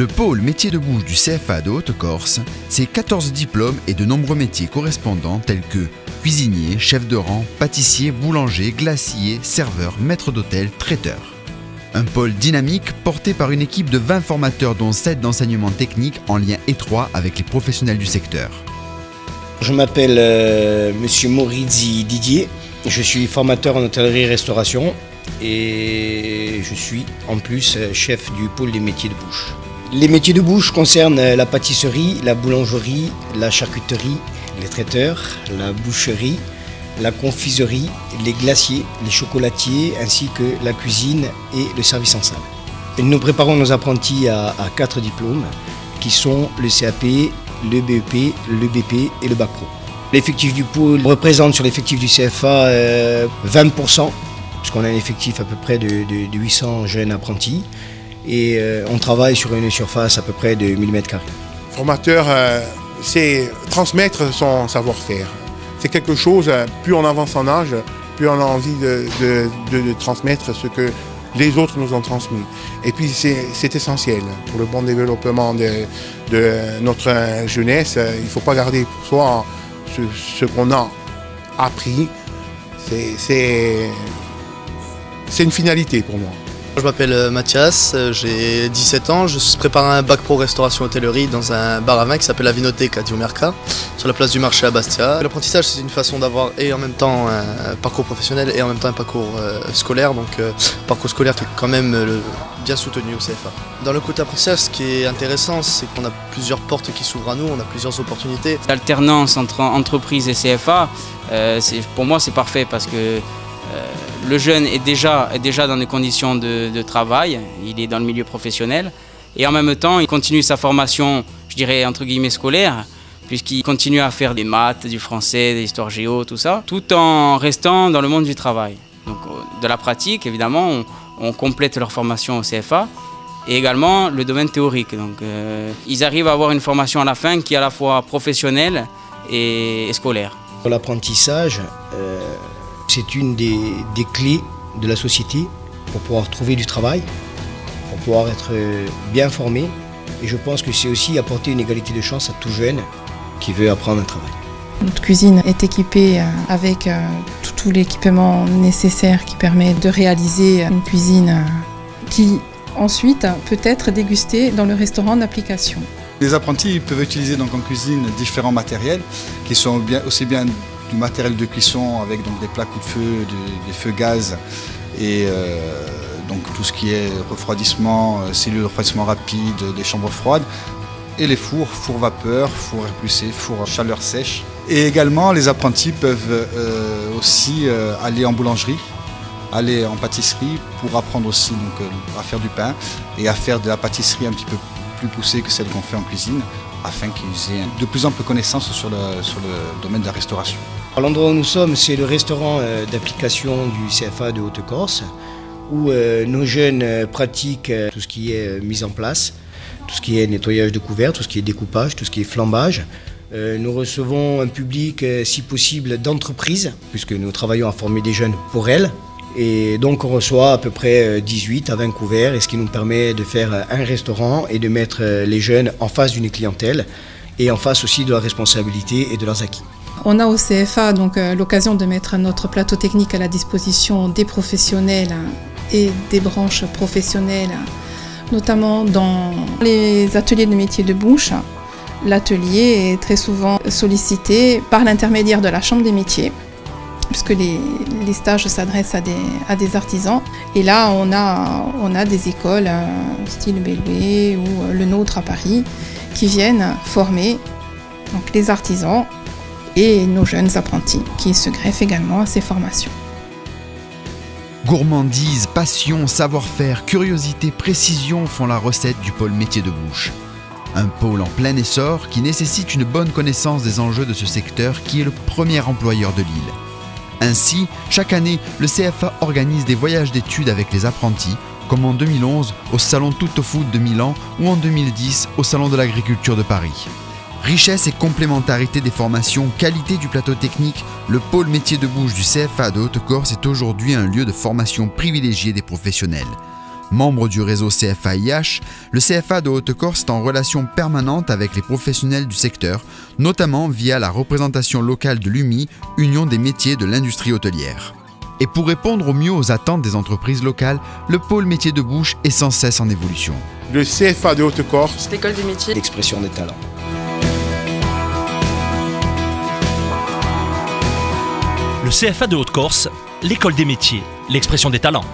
Le pôle métiers de bouche du CFA de Haute-Corse, c'est 14 diplômes et de nombreux métiers correspondants tels que cuisinier, chef de rang, pâtissier, boulanger, glacier, serveur, maître d'hôtel, traiteur. Un pôle dynamique porté par une équipe de 20 formateurs dont 7 d'enseignement technique en lien étroit avec les professionnels du secteur. Je m'appelle Monsieur Morizzi Didier, je suis formateur en hôtellerie-restauration et je suis en plus chef du pôle des métiers de bouche. Les métiers de bouche concernent la pâtisserie, la boulangerie, la charcuterie, les traiteurs, la boucherie, la confiserie, les glaciers, les chocolatiers ainsi que la cuisine et le service en salle. Nous préparons nos apprentis à 4 diplômes qui sont le CAP, le BEP, le BP et le Bac Pro. L'effectif du pôle représente sur l'effectif du CFA 20%, puisqu'on a un effectif à peu près de 800 jeunes apprentis et on travaille sur une surface à peu près de 1000 m². Formateur, c'est transmettre son savoir-faire. C'est quelque chose, plus on avance en âge, plus on a envie de transmettre ce que les autres nous ont transmis. Et puis c'est essentiel pour le bon développement de notre jeunesse. Il ne faut pas garder pour soi ce qu'on a appris. C'est une finalité pour moi. Je m'appelle Mathias, j'ai 17 ans, je prépare un bac pro restauration hôtellerie dans un bar à vin qui s'appelle la Vinoteca à Diomerca, sur la place du marché à Bastia. L'apprentissage, c'est une façon d'avoir et en même temps un parcours professionnel et en même temps un parcours scolaire, donc parcours scolaire qui est quand même bien soutenu au CFA. Dans le côté apprentissage, ce qui est intéressant, c'est qu'on a plusieurs portes qui s'ouvrent à nous, on a plusieurs opportunités. L'alternance entre entreprise et CFA, pour moi c'est parfait parce que le jeune est déjà dans des conditions de travail, il est dans le milieu professionnel et en même temps il continue sa formation, je dirais entre guillemets scolaire, puisqu'il continue à faire des maths, du français, des histoires géo, tout ça, tout en restant dans le monde du travail. Donc de la pratique évidemment, on complète leur formation au CFA et également le domaine théorique. Donc ils arrivent à avoir une formation à la fin qui est à la fois professionnelle et scolaire. Pour l'apprentissage, c'est une des clés de la société pour pouvoir trouver du travail, pour pouvoir être bien formé. Et je pense que c'est aussi apporter une égalité de chance à tout jeune qui veut apprendre un travail. Notre cuisine est équipée avec tout l'équipement nécessaire qui permet de réaliser une cuisine qui ensuite peut être dégustée dans le restaurant d'application. Les apprentis peuvent utiliser donc en cuisine différents matériels qui sont aussi bien du matériel de cuisson avec donc des plaques de feu, des feux gaz et donc tout ce qui est refroidissement, cellules refroidissement rapide, des chambres froides et les fours vapeur, fours repulsé, fours chaleur sèche. Et également les apprentis peuvent aussi aller en boulangerie, aller en pâtisserie pour apprendre aussi donc, à faire du pain et à faire de la pâtisserie un petit peu plus poussée que celle qu'on fait en cuisine, afin qu'ils aient de plus amples connaissances sur le domaine de la restauration. L'endroit où nous sommes, c'est le restaurant d'application du CFA de Haute-Corse, où nos jeunes pratiquent tout ce qui est mise en place, tout ce qui est nettoyage de couverts, tout ce qui est découpage, tout ce qui est flambage. Nous recevons un public, si possible, d'entreprises, puisque nous travaillons à former des jeunes pour elles. Et donc on reçoit à peu près 18 à 20 couverts, et ce qui nous permet de faire un restaurant et de mettre les jeunes en face d'une clientèle et en face aussi de leur responsabilité et de leurs acquis. On a au CFA donc l'occasion de mettre notre plateau technique à la disposition des professionnels et des branches professionnelles, notamment dans les ateliers de métiers de bouche. L'atelier est très souvent sollicité par l'intermédiaire de la Chambre des métiers, puisque les stages s'adressent à des artisans. Et là, on a des écoles, style Belloué ou le nôtre à Paris, qui viennent former donc, les artisans et nos jeunes apprentis, qui se greffent également à ces formations. Gourmandise, passion, savoir-faire, curiosité, précision font la recette du pôle métier de bouche. Un pôle en plein essor qui nécessite une bonne connaissance des enjeux de ce secteur qui est le premier employeur de l'île. Ainsi, chaque année, le CFA organise des voyages d'études avec les apprentis, comme en 2011 au Salon Tutto Food de Milan ou en 2010 au Salon de l'Agriculture de Paris. Richesse et complémentarité des formations, qualité du plateau technique, le pôle métier de bouche du CFA de Haute-Corse est aujourd'hui un lieu de formation privilégié des professionnels. Membre du réseau CFA-IH, le CFA de Haute-Corse est en relation permanente avec les professionnels du secteur, notamment via la représentation locale de l'UMI, Union des métiers de l'industrie hôtelière. Et pour répondre au mieux aux attentes des entreprises locales, le pôle métier de bouche est sans cesse en évolution. Le CFA de Haute-Corse, l'école des métiers, l'expression des talents. Le CFA de Haute-Corse, l'école des métiers, l'expression des talents.